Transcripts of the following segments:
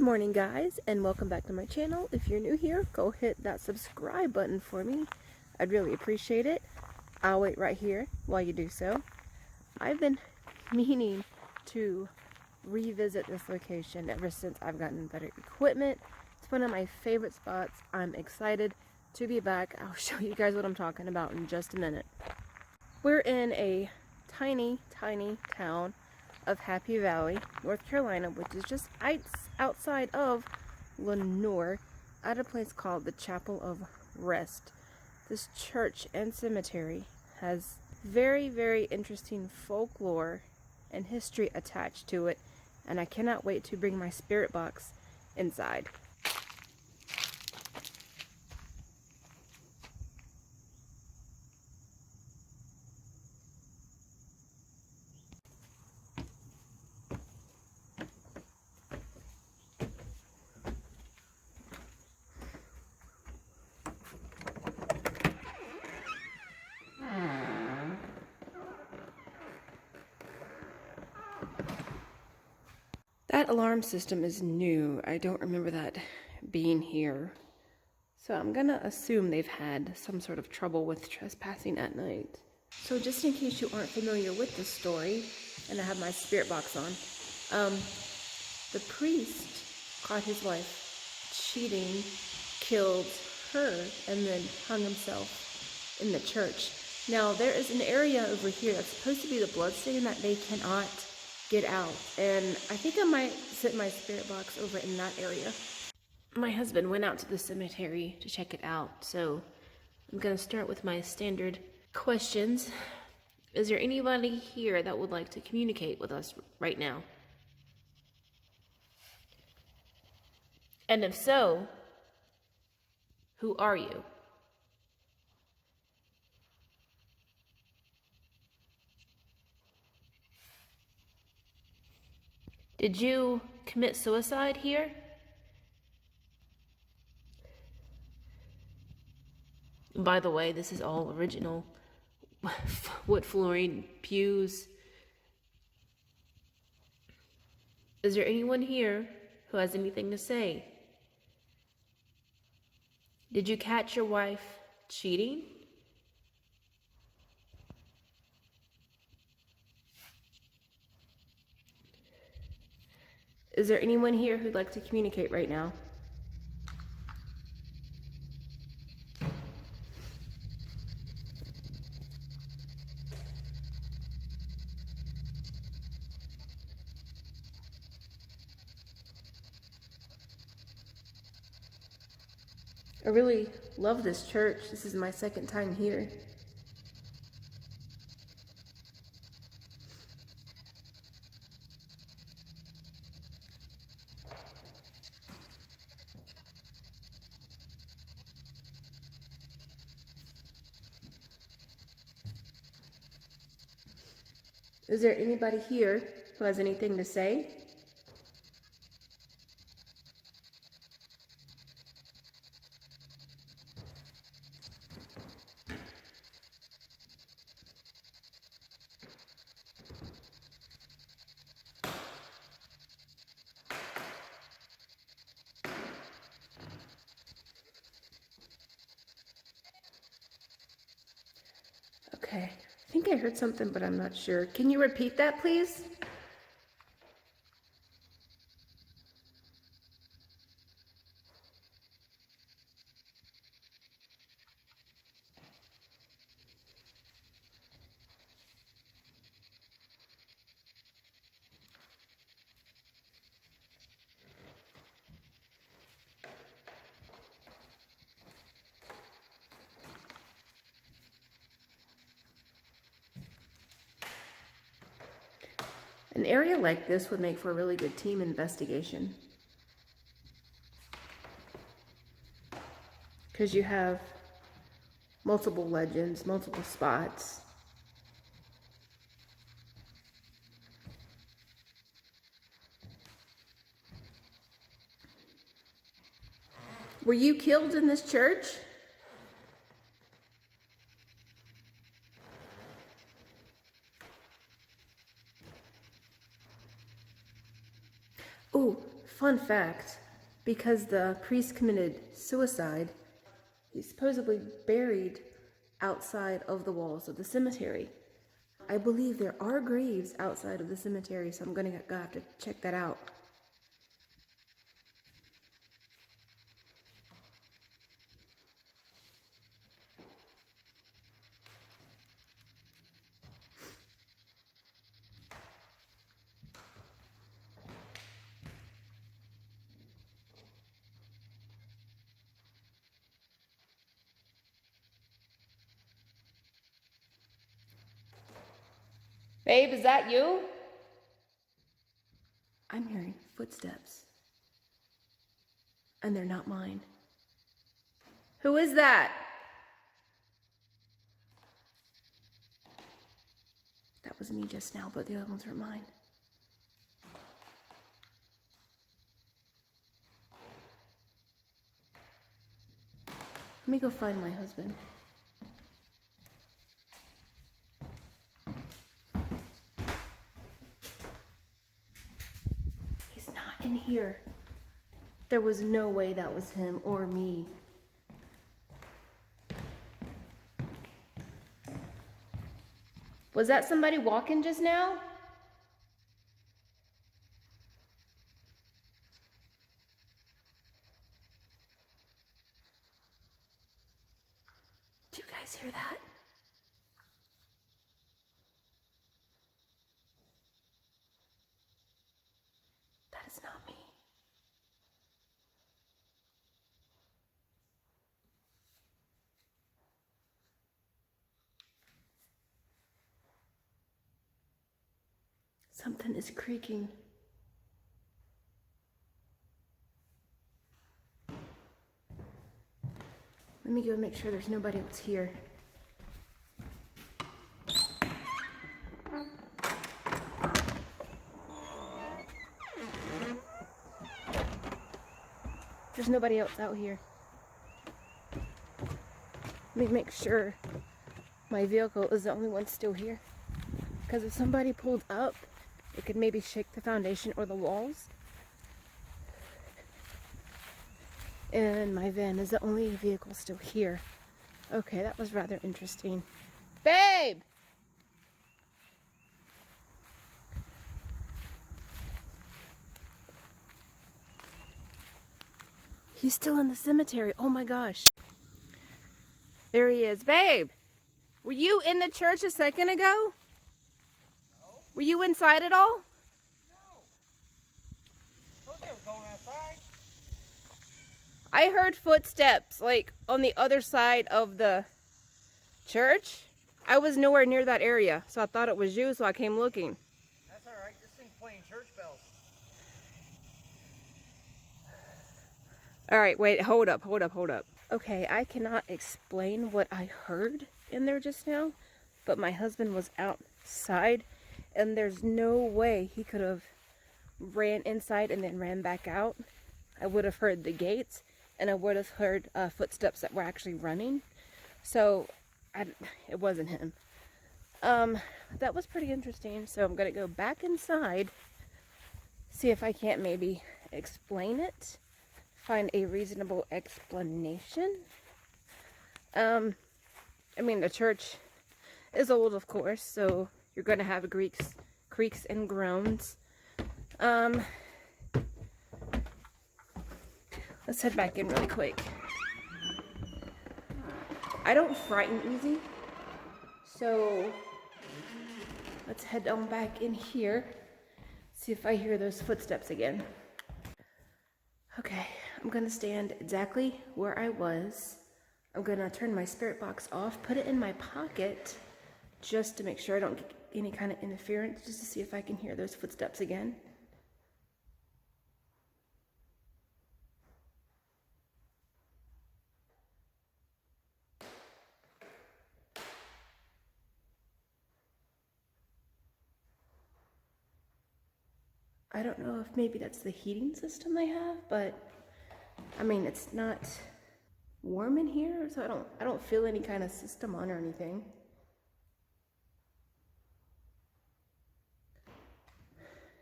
Good morning, guys, and welcome back to my channel. If you're new here, go hit that subscribe button for me. I'd really appreciate it. I'll wait right here while you do so. I've been meaning to revisit this location ever since I've gotten better equipment. It's one of my favorite spots. I'm excited to be back. I'll show you guys what I'm talking about in just a minute. We're in a tiny town of Happy Valley, North Carolina, which is just outside of Lenore, at a place called the Chapel of Rest. This church and cemetery has very interesting folklore and history attached to it, and I cannot wait to bring my spirit box inside. That alarm system is new. I don't remember that being here. So I'm gonna assume they've had some sort of trouble with trespassing at night. So just in case you aren't familiar with this story, and I have my spirit box on, the priest caught his wife cheating, killed her, and then hung himself in the church. Now there is an area over here that's supposed to be the bloodstain that they cannot get out, and I think I might set my spirit box over in that area. My husband went out to the cemetery to check it out, so I'm gonna start with my standard questions. Is there anybody here that would like to communicate with us right now? And if so, who are you? Did you commit suicide here? By the way, this is all original wood flooring, pews. Is there anyone here who has anything to say? Did you catch your wife cheating? Is there anyone here who'd like to communicate right now? I really love this church. This is my second time here. Is there anybody here who has anything to say? Okay, I think I heard something, but I'm not sure. Can you repeat that, please? An area like this would make for a really good team investigation, because you have multiple legends, multiple spots. Were you killed in this church? Oh, Fun fact, because the priest committed suicide, he's supposedly buried outside of the walls of the cemetery. I believe there are graves outside of the cemetery, so I'm gonna have to check that out. Babe, is that you? I'm hearing footsteps. And they're not mine. Who is that? That was me just now, but the other ones were mine. Let me go find my husband. He's not in here. There was no way that was him or me. Was that somebody walking just now? Do you guys hear that? That is not me. Something is creaking. Let me go make sure there's nobody else here. There's nobody else out here. Let me make sure my vehicle is the only one still here. Because if somebody pulled up, it could maybe shake the foundation or the walls. And my van is the only vehicle still here. Okay, that was rather interesting. Babe! He's still in the cemetery. Oh my gosh. There he is. Babe! Were you in the church a second ago? No. Were you inside at all? No. I was going outside. I heard footsteps, like, on the other side of the church. I was nowhere near that area, so I thought it was you, so I came looking. That's alright, this thing's playing church bells. Alright, wait, hold up. Okay, I cannot explain what I heard in there just now, but my husband was outside, and there's no way he could have ran inside and then ran back out. I would have heard the gates, and I would have heard footsteps that were actually running. So, it wasn't him. That was pretty interesting. So I'm going to go back inside, see if I can't maybe explain it, find a reasonable explanation. I mean, the church is old, of course, so you're going to have creaks and groans. Let's head back in really quick. I don't frighten easy, so let's head on back in here, see if I hear those footsteps again. Okay, I'm gonna stand exactly where I was. I'm gonna turn my spirit box off, put it in my pocket, just to make sure I don't get any kind of interference, just to see if I can hear those footsteps again. I don't know if maybe that's the heating system they have, but I mean, it's not warm in here, so I don't feel any kind of system on or anything.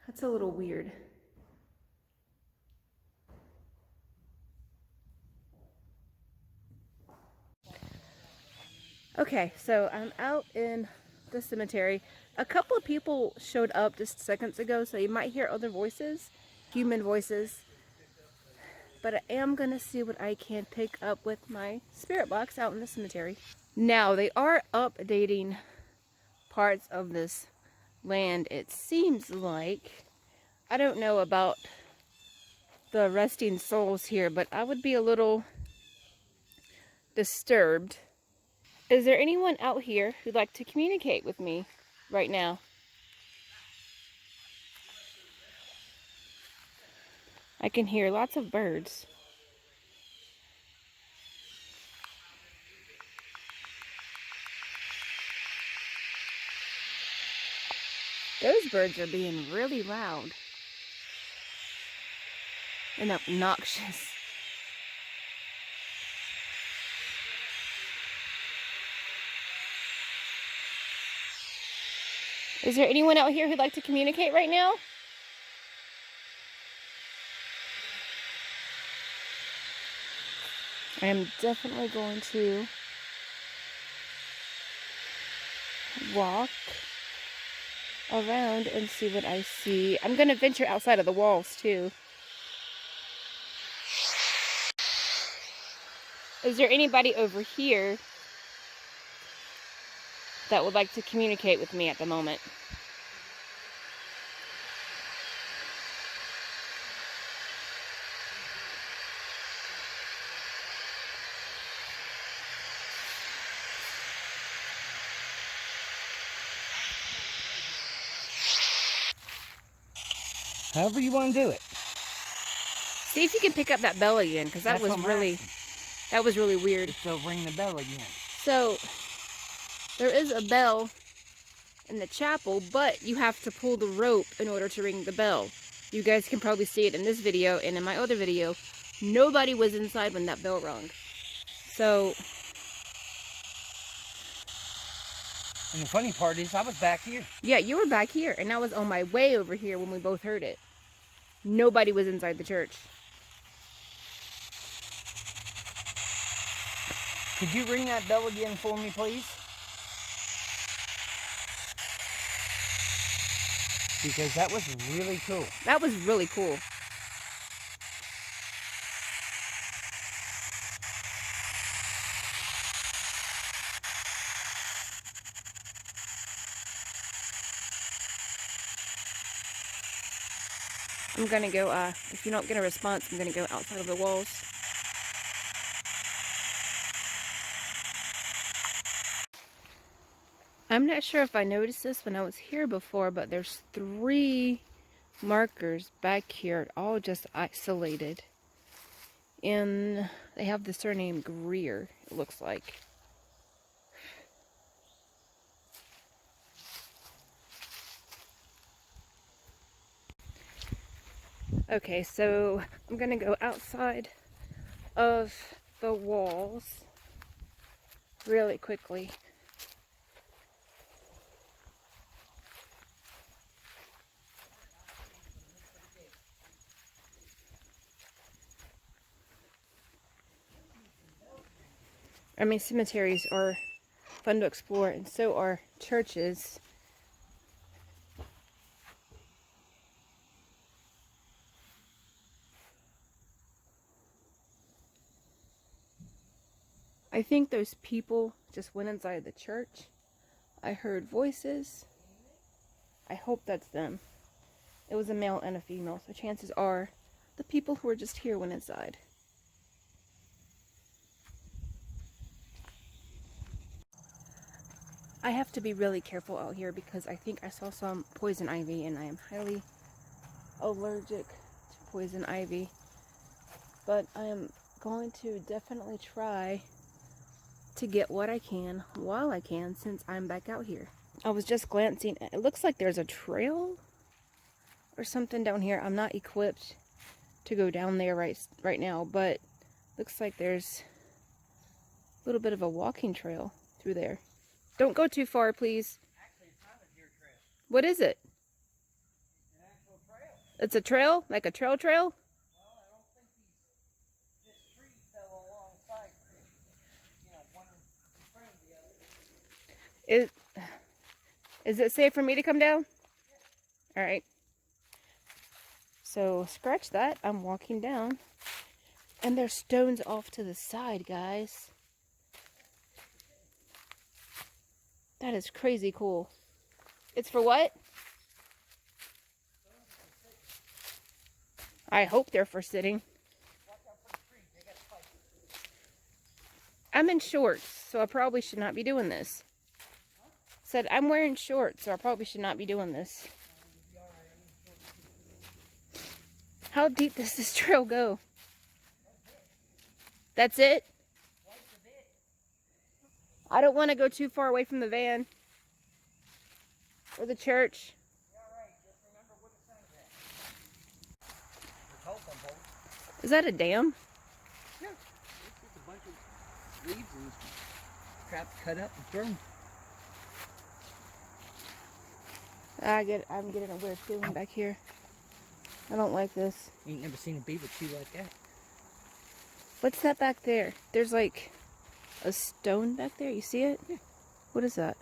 That's a little weird. Okay, so I'm out in the cemetery. A couple of people showed up just seconds ago, so you might hear other voices, human voices. But I am gonna see what I can pick up with my spirit box out in the cemetery. Now, they are updating parts of this land, it seems like. I don't know about the resting souls here, but I would be a little disturbed. Is there anyone out here who'd like to communicate with me right now? I can hear lots of birds. Those birds are being really loud and obnoxious. Is there anyone out here who'd like to communicate right now? I am definitely going to walk around and see what I see. I'm going to venture outside of the walls too. Is there anybody over here that would like to communicate with me at the moment? However you want to do it. See if you can pick up that bell again, because that was really weird. So ring the bell again. So there is a bell in the chapel, but you have to pull the rope in order to ring the bell. You guys can probably see it in this video and in my other video. Nobody was inside when that bell rung. So, And the funny part is I was back here. yeah, you were back here, and I was on my way over here when we both heard it. Nobody was inside the church. Could you ring that bell again for me, please? Because that was really cool. That was really cool. I'm gonna go, if you don't get a response, I'm gonna go outside of the walls. I'm not sure if I noticed this when I was here before, but there's 3 markers back here, all just isolated. And they have the surname Greer, it looks like. Okay, so I'm gonna go outside of the walls really quickly. I mean, cemeteries are fun to explore, and so are churches. I think those people just went inside the church. I heard voices. I hope that's them. It was a male and a female, so chances are the people who were just here went inside. I have to be really careful out here because I think I saw some poison ivy, and I am highly allergic to poison ivy. But I am going to definitely try to get what I can while I can, since I'm back out here. I was just glancing. It looks like there's a trail or something down here. I'm not equipped to go down there right now, but looks like there's a little bit of a walking trail through there. Don't go too far, please. Actually, it's not a deer trail. What is it? An actual trail. It's a trail? Like a trail? Well, I don't think this tree fell alongside, one in front of the other. Is it safe for me to come down? Alright. So, scratch that. I'm walking down. And there's stones off to the side, guys. That is crazy cool. It's for what? I hope they're for sitting. I'm in shorts, so I probably should not be doing this. Said I'm wearing shorts, so I probably should not be doing this. How deep does this trail go? That's it? I don't want to go too far away from the van. Or the church. Is that a dam? Yeah. It's just a bunch of leaves and crap cut up and thrown. I'm getting a weird feeling back here. I don't like this. You ain't never seen a beaver chew like that. What's that back there? There's like a stone back there. You see it? Yeah. What is that?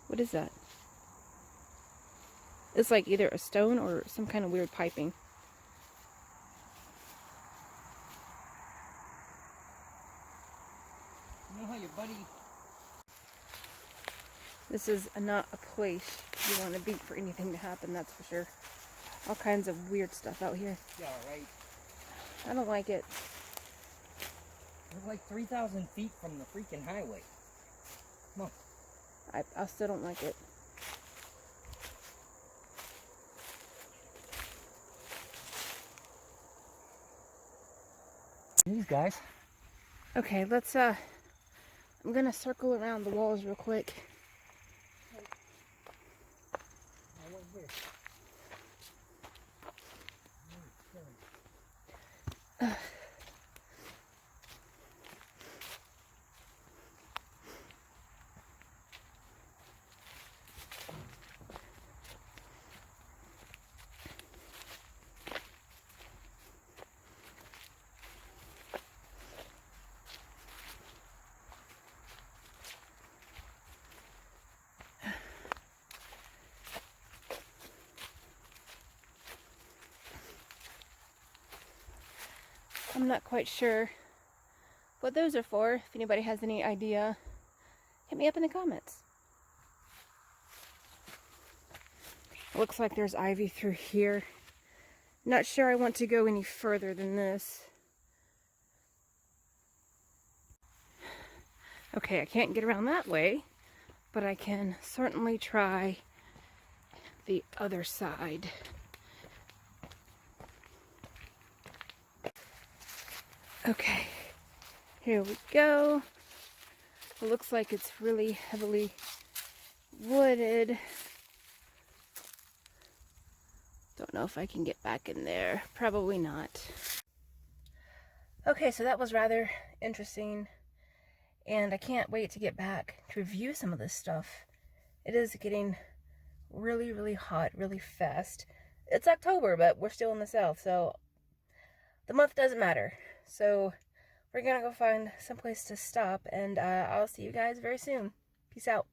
What is that? It's like either a stone or some kind of weird piping. You know how your buddy... This is not a place you want to be for anything to happen, that's for sure. All kinds of weird stuff out here. Yeah, right. I don't like it. We're like 3,000 feet from the freaking highway. Come on. I still don't like it. These guys. Okay, let's I'm gonna circle around the walls real quick. I'm not quite sure what those are for. If anybody has any idea, hit me up in the comments. Looks like there's ivy through here. Not sure I want to go any further than this. Okay, I can't get around that way, but I can certainly try the other side. Okay, here we go. It looks like it's really heavily wooded. Don't know if I can get back in there. Probably not. Okay, so that was rather interesting. And I can't wait to get back to review some of this stuff. It is getting really, really hot, really fast. It's October, but we're still in the South, so the month doesn't matter. So we're gonna go find some place to stop, and I'll see you guys very soon. Peace out.